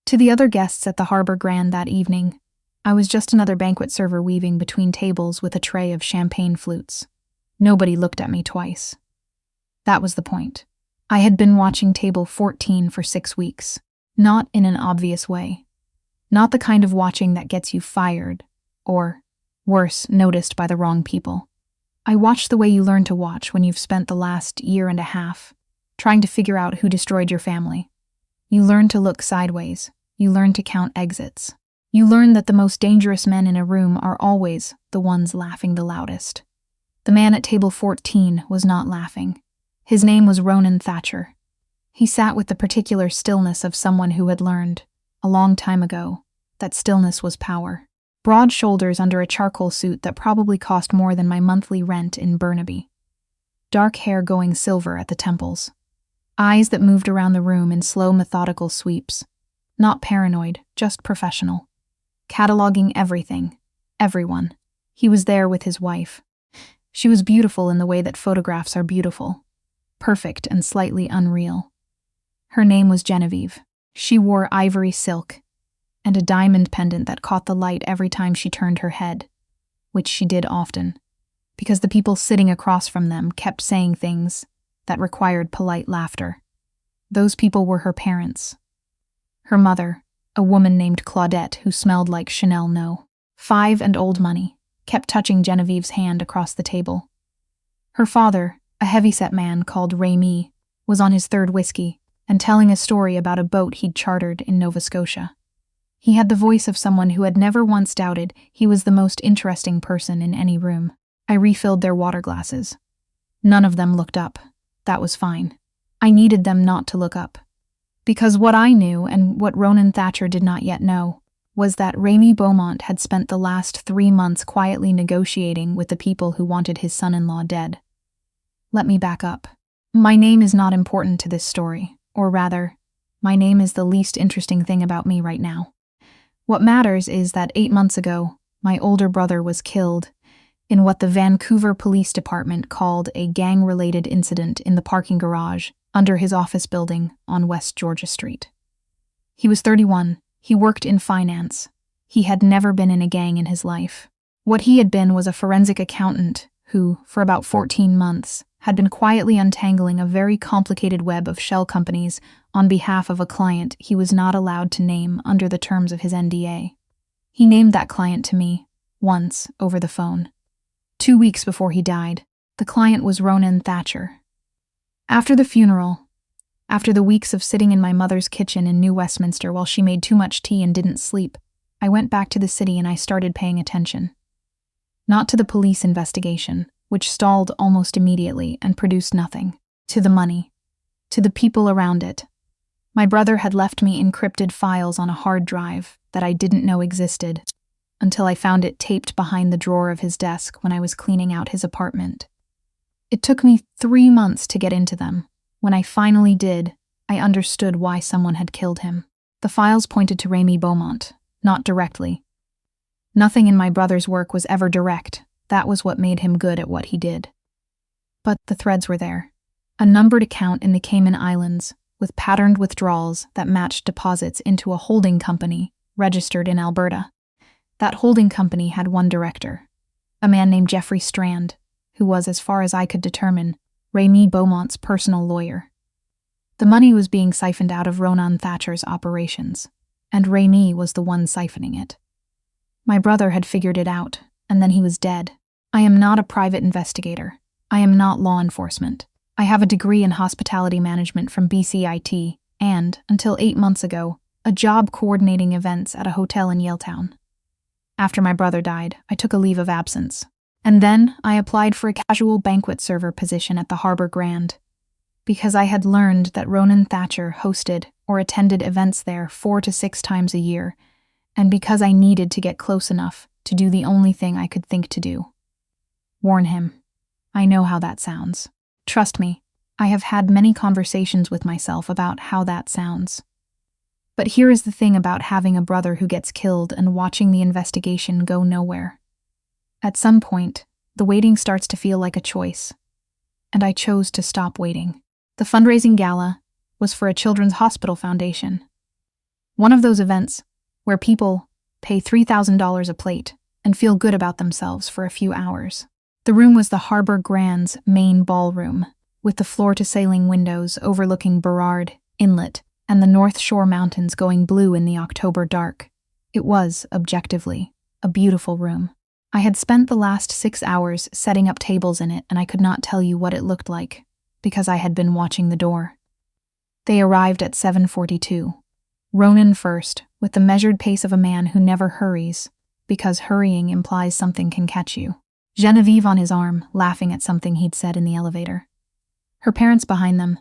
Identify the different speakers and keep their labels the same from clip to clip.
Speaker 1: To the other guests at the Harbor Grand that evening, I was just another banquet server weaving between tables with a tray of champagne flutes. Nobody looked at me twice. That was the point. I had been watching table 14 for 6 weeks, not in an obvious way. Not the kind of watching that gets you fired, or, worse, noticed by the wrong people. I watched the way you learn to watch when you've spent the last year and a half trying to figure out who destroyed your family. You learn to look sideways. You learn to count exits. You learn that the most dangerous men in a room are always the ones laughing the loudest. The man at table 14 was not laughing. His name was Ronan Thatcher. He sat with the particular stillness of someone who had learned, a long time ago, that stillness was power. Broad shoulders under a charcoal suit that probably cost more than my monthly rent in Burnaby. Dark hair going silver at the temples. Eyes that moved around the room in slow, methodical sweeps. Not paranoid, just professional. Cataloging everything, everyone. He was there with his wife. She was beautiful in the way that photographs are beautiful. Perfect and slightly unreal. Her name was Genevieve. She wore ivory silk and a diamond pendant that caught the light every time she turned her head, which she did often, because the people sitting across from them kept saying things that required polite laughter. Those people were her parents. Her mother, a woman named Claudette who smelled like Chanel No. 5 and old money, kept touching Genevieve's hand across the table. Her father, a heavyset man called Rémi, was on his 3rd whiskey and telling a story about a boat he'd chartered in Nova Scotia. He had the voice of someone who had never once doubted he was the most interesting person in any room. I refilled their water glasses. None of them looked up. That was fine. I needed them not to look up. Because what I knew, and what Ronan Thatcher did not yet know, was that Rémi Beaumont had spent the last 3 months quietly negotiating with the people who wanted his son-in-law dead. Let me back up. My name is not important to this story, or rather, my name is the least interesting thing about me right now. What matters is that 8 months ago, my older brother was killed in what the Vancouver Police Department called a gang-related incident in the parking garage under his office building on West Georgia Street. He was 31. He worked in finance. He had never been in a gang in his life. What he had been was a forensic accountant who, for about 14 months, had been quietly untangling a very complicated web of shell companies on behalf of a client he was not allowed to name under the terms of his NDA. He named that client to me, once, over the phone. 2 weeks before he died, the client was Ronan Thatcher. After the funeral, after the weeks of sitting in my mother's kitchen in New Westminster while she made too much tea and didn't sleep, I went back to the city and I started paying attention. Not to the police investigation, which stalled almost immediately and produced nothing, to the money, to the people around it. My brother had left me encrypted files on a hard drive that I didn't know existed until I found it taped behind the drawer of his desk when I was cleaning out his apartment. It took me 3 months to get into them. When I finally did, I understood why someone had killed him. The files pointed to Rémi Beaumont, not directly. Nothing in my brother's work was ever direct. That was what made him good at what he did. But the threads were there. A numbered account in the Cayman Islands, with patterned withdrawals that matched deposits into a holding company registered in Alberta. That holding company had one director, a man named Jeffrey Strand, who was, as far as I could determine, Rémi Beaumont's personal lawyer. The money was being siphoned out of Ronan Thatcher's operations, and Rémi was the one siphoning it. My brother had figured it out, and then he was dead. I am not a private investigator. I am not law enforcement. I have a degree in hospitality management from BCIT and, until 8 months ago, a job coordinating events at a hotel in Yaletown. After my brother died, I took a leave of absence, and then I applied for a casual banquet server position at the Harbor Grand, because I had learned that Ronan Thatcher hosted or attended events there 4 to 6 times a year, and because I needed to get close enough to do the only thing I could think to do. Warn him. I know how that sounds. Trust me, I have had many conversations with myself about how that sounds. But here is the thing about having a brother who gets killed and watching the investigation go nowhere. At some point, the waiting starts to feel like a choice, and I chose to stop waiting. The fundraising gala was for a children's hospital foundation. One of those events where people pay $3,000 a plate and feel good about themselves for a few hours. The room was the Harbor Grand's main ballroom, with the floor-to-ceiling windows overlooking Burrard Inlet and the North Shore Mountains going blue in the October dark. It was, objectively, a beautiful room. I had spent the last 6 hours setting up tables in it, and I could not tell you what it looked like, because I had been watching the door. They arrived at 7:42. Ronan first, with the measured pace of a man who never hurries, because hurrying implies something can catch you. Genevieve on his arm, laughing at something he'd said in the elevator. Her parents behind them,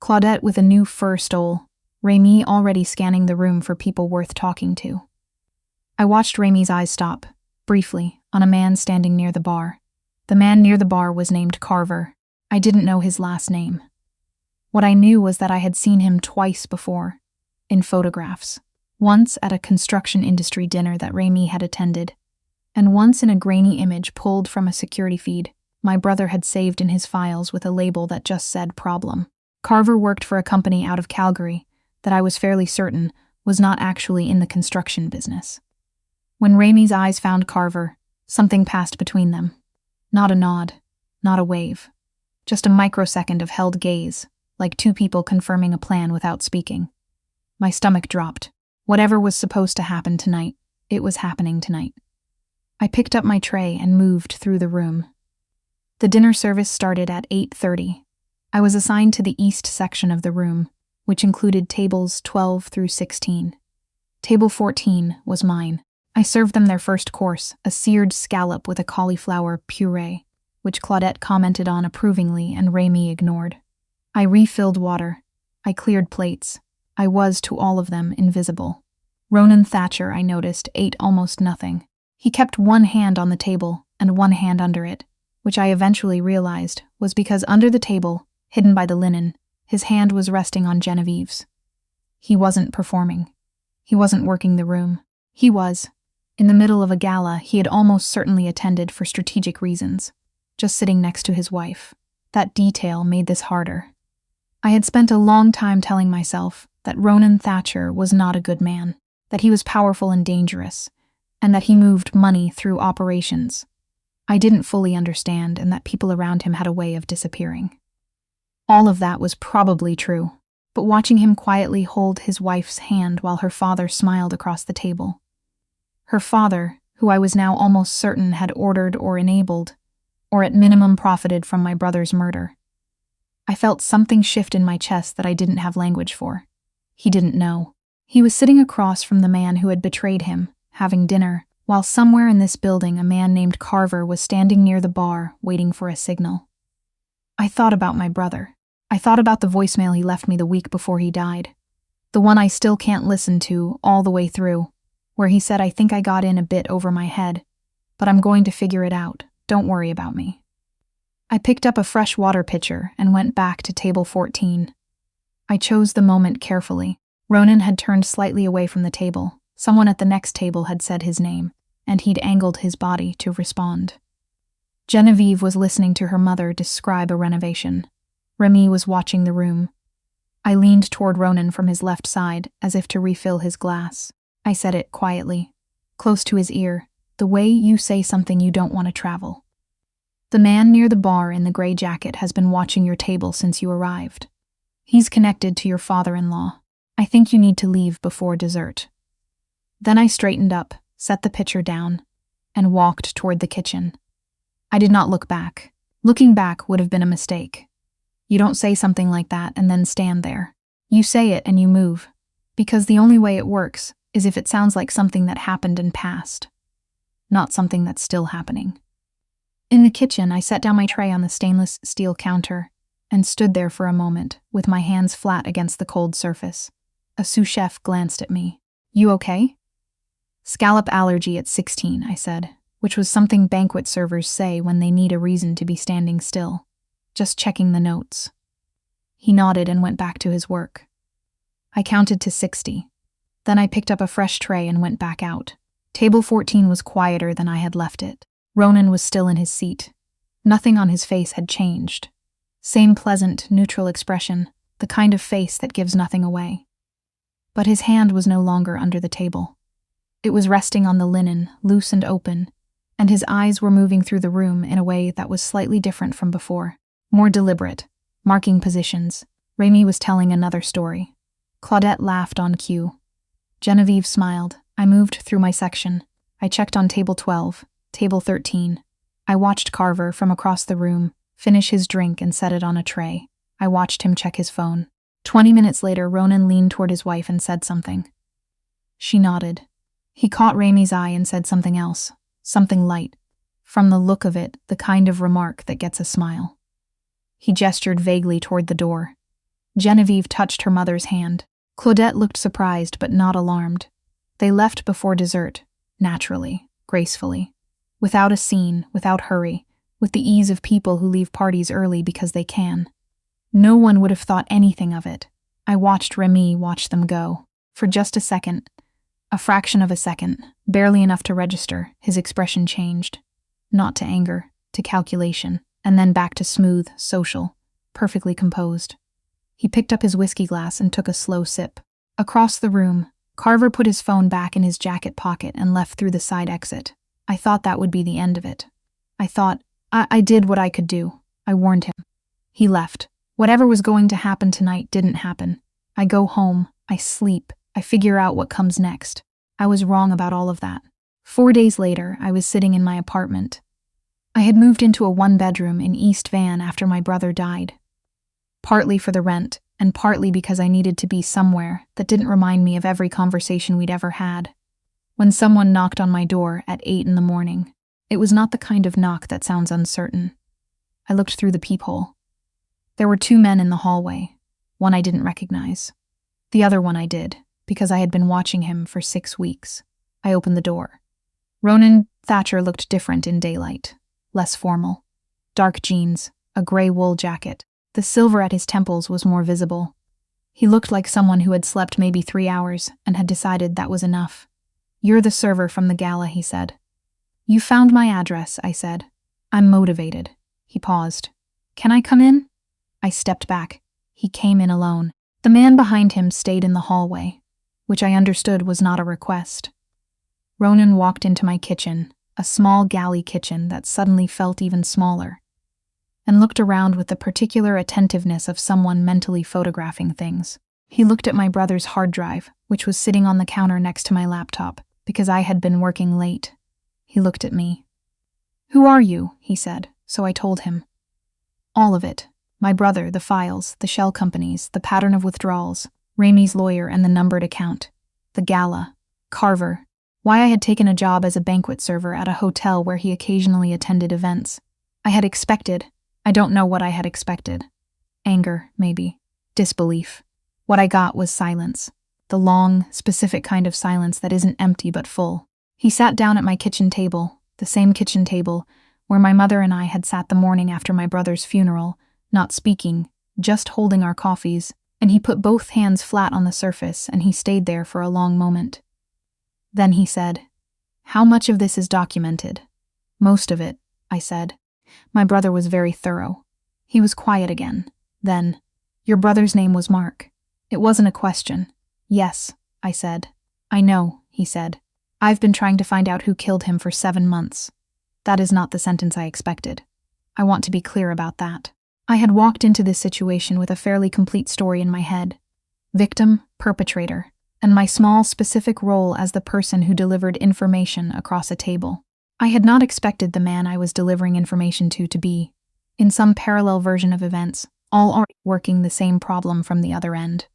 Speaker 1: Claudette with a new fur stole, Remy already scanning the room for people worth talking to. I watched Remy's eyes stop, briefly, on a man standing near the bar. The man near the bar was named Carver. I didn't know his last name. What I knew was that I had seen him twice before, in photographs. Once at a construction industry dinner that Remy had attended, and once in a grainy image pulled from a security feed my brother had saved in his files with a label that just said problem. Carver worked for a company out of Calgary that I was fairly certain was not actually in the construction business. When Remy's eyes found Carver, something passed between them. Not a nod, not a wave. Just a microsecond of held gaze, like two people confirming a plan without speaking. My stomach dropped. Whatever was supposed to happen tonight, it was happening tonight. I picked up my tray and moved through the room. The dinner service started at 8:30. I was assigned to the east section of the room, which included tables 12 through 16. Table 14 was mine. I served them their first course, a seared scallop with a cauliflower puree, which Claudette commented on approvingly and Remy ignored. I refilled water. I cleared plates. I was, to all of them, invisible. Ronan Thatcher, I noticed, ate almost nothing. He kept one hand on the table and one hand under it, which I eventually realized was because under the table, hidden by the linen, his hand was resting on Genevieve's. He wasn't performing. He wasn't working the room. He was, in the middle of a gala he had almost certainly attended for strategic reasons, just sitting next to his wife. That detail made this harder. I had spent a long time telling myself that Ronan Thatcher was not a good man, that he was powerful and dangerous, and that he moved money through operations. I didn't fully understand, and that people around him had a way of disappearing. All of that was probably true, but watching him quietly hold his wife's hand while her father smiled across the table. Her father, who I was now almost certain had ordered or enabled, or at minimum profited from my brother's murder. I felt something shift in my chest that I didn't have language for. He didn't know. He was sitting across from the man who had betrayed him, having dinner, while somewhere in this building a man named Carver was standing near the bar, waiting for a signal. I thought about my brother. I thought about the voicemail he left me the week before he died. The one I still can't listen to all the way through, where he said, "I think I got in a bit over my head, but I'm going to figure it out. Don't worry about me." I picked up a fresh water pitcher and went back to table 14. I chose the moment carefully. Ronan had turned slightly away from the table. Someone at the next table had said his name, and he'd angled his body to respond. Genevieve was listening to her mother describe a renovation. Remy was watching the room. I leaned toward Ronan from his left side, as if to refill his glass. I said it quietly, close to his ear, the way you say something you don't want to travel. The man near the bar in the gray jacket has been watching your table since you arrived. He's connected to your father-in-law. I think you need to leave before dessert. Then I straightened up, set the pitcher down, and walked toward the kitchen. I did not look back. Looking back would have been a mistake. You don't say something like that and then stand there. You say it and you move, because the only way it works is if it sounds like something that happened and passed, not something that's still happening. In the kitchen, I set down my tray on the stainless steel counter and stood there for a moment, with my hands flat against the cold surface. A sous chef glanced at me. "You okay?" "Scallop allergy at 16, I said, which was something banquet servers say when they need a reason to be standing still. Just checking the notes. He nodded and went back to his work. I counted to 60. Then I picked up a fresh tray and went back out. Table 14 was quieter than I had left it. Ronan was still in his seat. Nothing on his face had changed. Same pleasant, neutral expression, the kind of face that gives nothing away. but his hand was no longer under the table. It was resting on the linen, loose and open, and his eyes were moving through the room in a way that was slightly different from before, more deliberate, marking positions. Remy was telling another story. Claudette laughed on cue. Genevieve smiled. I moved through my section. I checked on table 12, table 13. I watched Carver, from across the room, finish his drink and set it on a tray. I watched him check his phone. 20 minutes later, Ronan leaned toward his wife and said something. She nodded. He caught Remy's eye and said something else, something light. From the look of it, the kind of remark that gets a smile. He gestured vaguely toward the door. Genevieve touched her mother's hand. Claudette looked surprised but not alarmed. They left before dessert, naturally, gracefully. Without a scene, without hurry, with the ease of people who leave parties early because they can. No one would have thought anything of it. I watched Remy watch them go. For just a second, a fraction of a second, barely enough to register, his expression changed. Not to anger, to calculation, and then back to smooth, social, perfectly composed. He picked up his whiskey glass and took a slow sip. Across the room, Carver put his phone back in his jacket pocket and left through the side exit. I thought that would be the end of it. I did what I could do. I warned him. He left. Whatever was going to happen tonight didn't happen. I go home, I sleep, I figure out what comes next. I was wrong about all of that. 4 days later, I was sitting in my apartment. I had moved into a one-bedroom in East Van after my brother died. Partly for the rent, and partly because I needed to be somewhere that didn't remind me of every conversation we'd ever had. When someone knocked on my door at 8 in the morning, it was not the kind of knock that sounds uncertain. I looked through the peephole. There were 2 men in the hallway. One I didn't recognize. The other one I did, because I had been watching him for 6 weeks. I opened the door. Ronan Thatcher looked different in daylight, less formal. Dark jeans, a gray wool jacket. The silver at his temples was more visible. He looked like someone who had slept maybe 3 hours and had decided that was enough. "You're the server from the Gala," he said. "You found my address," I said. "I'm motivated." He paused. "Can I come in?" I stepped back. He came in alone. The man behind him stayed in the hallway, which I understood was not a request. Ronan walked into my kitchen, a small galley kitchen that suddenly felt even smaller, and looked around with the particular attentiveness of someone mentally photographing things. He looked at my brother's hard drive, which was sitting on the counter next to my laptop, because I had been working late. He looked at me. "Who are you?" he said, so I told him. All of it. My brother, the files, the shell companies, the pattern of withdrawals, Remy's lawyer and the numbered account, the Gala, Carver, why I had taken a job as a banquet server at a hotel where he occasionally attended events. I don't know what I had expected. Anger, maybe. Disbelief. What I got was silence. The long, specific kind of silence that isn't empty but full. He sat down at my kitchen table, the same kitchen table where my mother and I had sat the morning after my brother's funeral, not speaking, just holding our coffees, and he put both hands flat on the surface and he stayed there for a long moment. Then he said, "How much of this is documented?" "Most of it," I said. My brother was very thorough. He was quiet again. Then, "Your brother's name was Mark." It wasn't a question. "Yes," I said. "I know," he said. "I've been trying to find out who killed him for 7 months." That is not the sentence I expected. I want to be clear about that. I had walked into this situation with a fairly complete story in my head. Victim, perpetrator, and my small, specific role as the person who delivered information across a table. I had not expected the man I was delivering information to be, in some parallel version of events, all already working the same problem from the other end.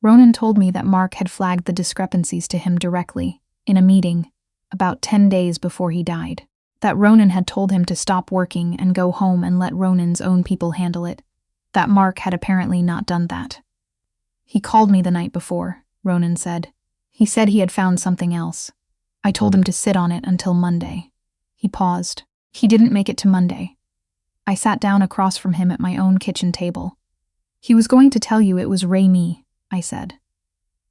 Speaker 1: Ronan told me that Mark had flagged the discrepancies to him directly, in a meeting, about 10 days before he died. That Ronan had told him to stop working and go home and let Ronan's own people handle it. That Mark had apparently not done that. "He called me the night before," Ronan said. "He said he had found something else. I told him to sit on it until Monday." He paused. "He didn't make it to Monday." I sat down across from him at my own kitchen table. "He was going to tell you it was Remy," I said.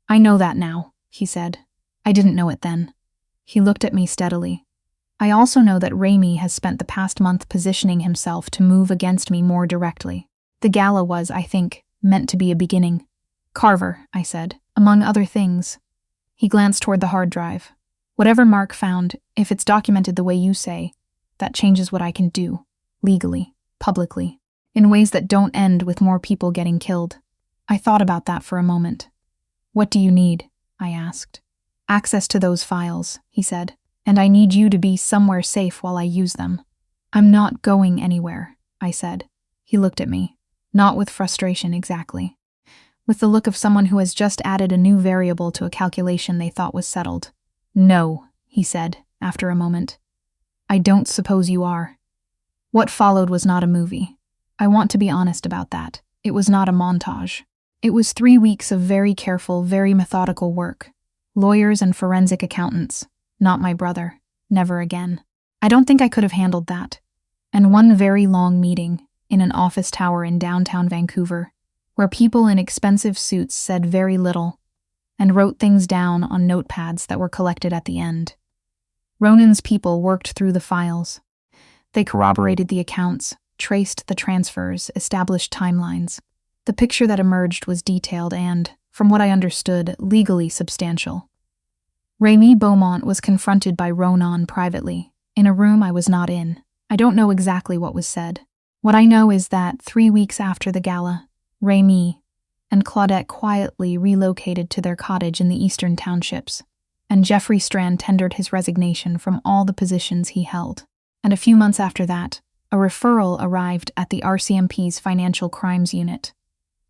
Speaker 1: "I know that now," he said. "I didn't know it then." He looked at me steadily. "I also know that Remy has spent the past month positioning himself to move against me more directly. The Gala was, I think, meant to be a beginning." "Carver," I said, Among other things. He glanced toward the hard drive. Whatever Mark found, if it's documented the way you say, that changes what I can do, legally, publicly, in ways that don't end with more people getting killed. I thought about that for a moment. What do you need? I asked. Access to those files, he said, and I need you to be somewhere safe while I use them. I'm not going anywhere, I said. He looked at me, not with frustration exactly, with the look of someone who has just added a new variable to a calculation they thought was settled. No, he said, after a moment. I don't suppose you are. What followed was not a movie. I want to be honest about that. It was not a montage. It was 3 weeks of very careful, very methodical work. Lawyers and forensic accountants. Not my brother. Never again. I don't think I could have handled that. And one very long meeting in an office tower in downtown Vancouver, where people in expensive suits said very little and wrote things down on notepads that were collected at the end. Ronan's people worked through the files. They corroborated the accounts, traced the transfers, established timelines. The picture that emerged was detailed and, from what I understood, legally substantial. Remy Beaumont was confronted by Ronan privately, in a room I was not in. I don't know exactly what was said. What I know is that 3 weeks after the gala, Remy and Claudette quietly relocated to their cottage in the eastern townships, and Jeffrey Strand tendered his resignation from all the positions he held. And a few months after that, a referral arrived at the RCMP's Financial Crimes Unit,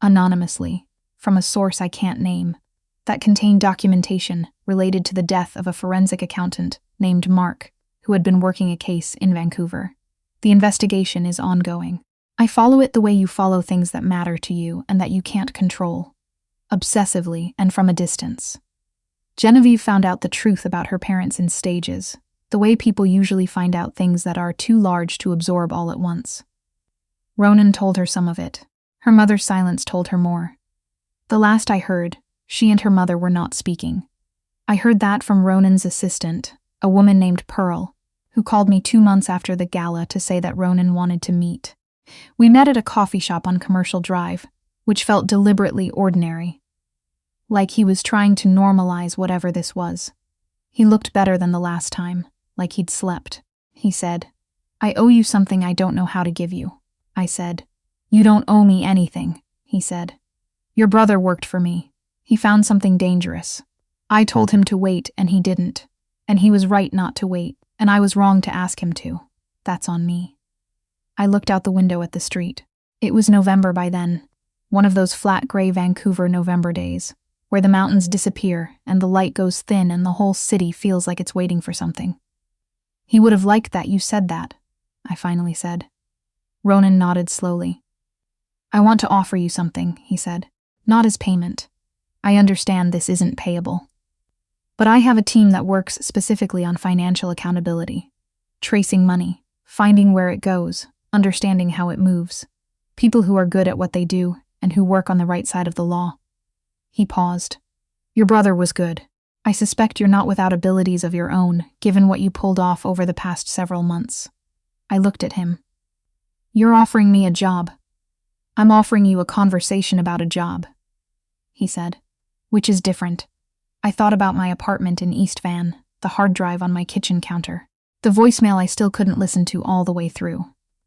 Speaker 1: anonymously, from a source I can't name, that contained documentation related to the death of a forensic accountant named Mark, who had been working a case in Vancouver. The investigation is ongoing. I follow it the way you follow things that matter to you and that you can't control, obsessively and from a distance. Genevieve found out the truth about her parents in stages, the way people usually find out things that are too large to absorb all at once. Ronan told her some of it. Her mother's silence told her more. The last I heard, she and her mother were not speaking. I heard that from Ronan's assistant, a woman named Pearl, who called me 2 months after the gala to say that Ronan wanted to meet. We met at a coffee shop on Commercial Drive, which felt deliberately ordinary, like he was trying to normalize whatever this was. He looked better than the last time, like he'd slept. He said, I owe you something I don't know how to give you. I said, You don't owe me anything, he said. Your brother worked for me. He found something dangerous. I told him to wait and he didn't. And he was right not to wait, and I was wrong to ask him to. That's on me. I looked out the window at the street. It was November by then, one of those flat gray Vancouver November days, where the mountains disappear and the light goes thin and the whole city feels like it's waiting for something. He would have liked that you said that, I finally said. Ronan nodded slowly. I want to offer you something, he said. Not as payment. I understand this isn't payable. But I have a team that works specifically on financial accountability, tracing money, finding where it goes, understanding how it moves. People who are good at what they do and who work on the right side of the law. He paused. Your brother was good. I suspect you're not without abilities of your own, given what you pulled off over the past several months. I looked at him. You're offering me a job. I'm offering you a conversation about a job, he said, which is different. I thought about my apartment in East Van, the hard drive on my kitchen counter, the voicemail I still couldn't listen to all the way through,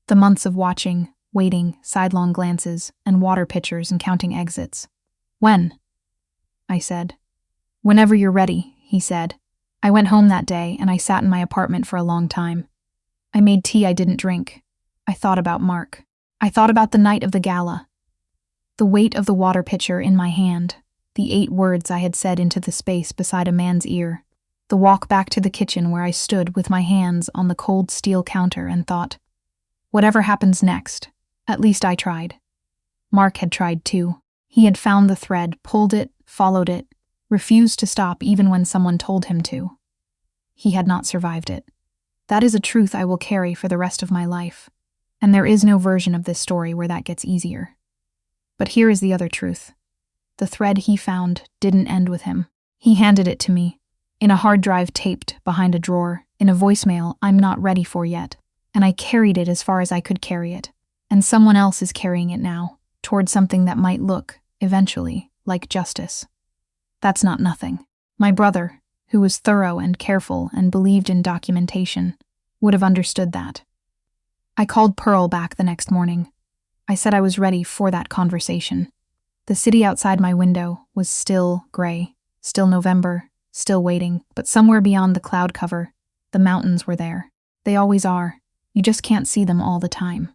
Speaker 1: the months of watching, waiting, sidelong glances, and water pitchers and counting exits. When? I said. Whenever you're ready, he said. I went home that day and I sat in my apartment for a long time. I made tea I didn't drink. I thought about Mark. I thought about the night of the gala. The weight of the water pitcher in my hand, the 8 words I had said into the space beside a man's ear, the walk back to the kitchen where I stood with my hands on the cold steel counter and thought, whatever happens next, at least I tried. Mark had tried too. He had found the thread, pulled it, followed it, refused to stop even when someone told him to. He had not survived it. That is a truth I will carry for the rest of my life, and there is no version of this story where that gets easier. But here is the other truth. The thread he found didn't end with him. He handed it to me, in a hard drive taped behind a drawer, in a voicemail I'm not ready for yet, and I carried it as far as I could carry it, and someone else is carrying it now, toward something that might look, eventually, like justice. That's not nothing. My brother, who was thorough and careful and believed in documentation, would have understood that. I called Pearl back the next morning. I said I was ready for that conversation. The city outside my window was still gray, still November, still waiting, but somewhere beyond the cloud cover, the mountains were there. They always are. You just can't see them all the time.